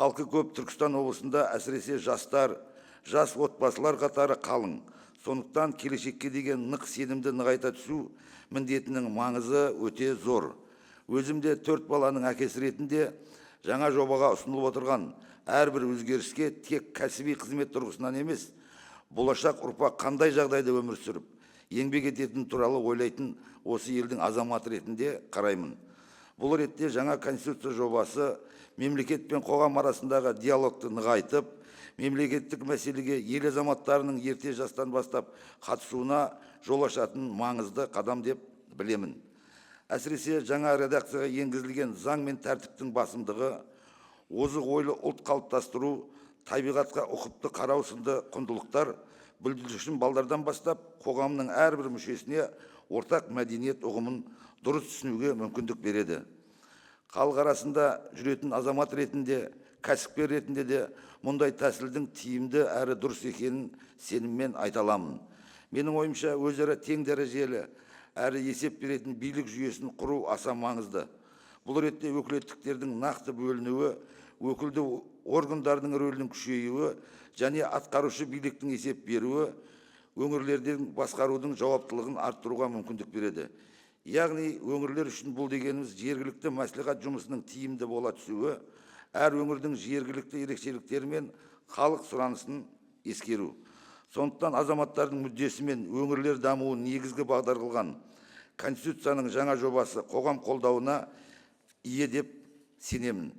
Халқы көп Түркістан облысында әсіресе жастар, жас отбасылар қатары қалың. Сондықтан келешекке деген нық сенімді нығайта түсу міндетінің маңызы өте зор. Өзімде 4 баланың әкесі ретінде жаңа жобаға ұсынылып отырған әрбір өзгеріске тек кәсіби қызмет тұрғысынан емес, болашақ ұрпақ қандай жағдайда өмір сүріп, еңбек ететін туралы ойлайтын осы елдің азаматы ретінде қараймын. Бұл ретте жаңа конституция жобасы мемлекет пен қоғам арасындағы диалогты нығайтып, мемлекеттік мәселеге ел азаматтарының ерте жастан бастап қатысуына жол ашатын маңызды қадам деп білемін. Әсіресе жаңа редакцияға енгізілген заң мен тәртіптің басымдығы, озық ойлы ұлт қалыптастыру, табиғатқа ұқыпты қарау сынды құндылықтар бүлдіршін балдардан бастап қоғамның әрбір мүшесіне ортақ мәдениет ұғымын дұрыс түсінуге мүмкіндік береді. Халық арасында жүретін азамат ретінде, кәсіпкер ретінде де мұндай тәсілдің тиімді әрі дұрыс екенін сеніммен айта аламын. Менің ойымша, өзара тең дәрежелі әрі есеп беретін билік жүйесін құру аса маңызды. Бұл ретте өкілеттіктердің нақты бөлінуі, өкілді органдардың рөлінің күшеюі және атқарушы биліктің есеп беруі өңірлердің басқарудың жауаптылығын арттыруға мүмкіндік береді. Яғни өңірлер үшін бұл дегеніміз жергілікті мәслихат жұмысының тиімді бола түсуі, әр өңірдің жергілікті ерекшеліктері мен халық сұранысын ескеру. Сондықтан азаматтардың мүддесі мен өңірлер дамуын негізгі бағдар қылған Конституцияның жаңа жобасы қоғам қолдауына ие деп сенемін.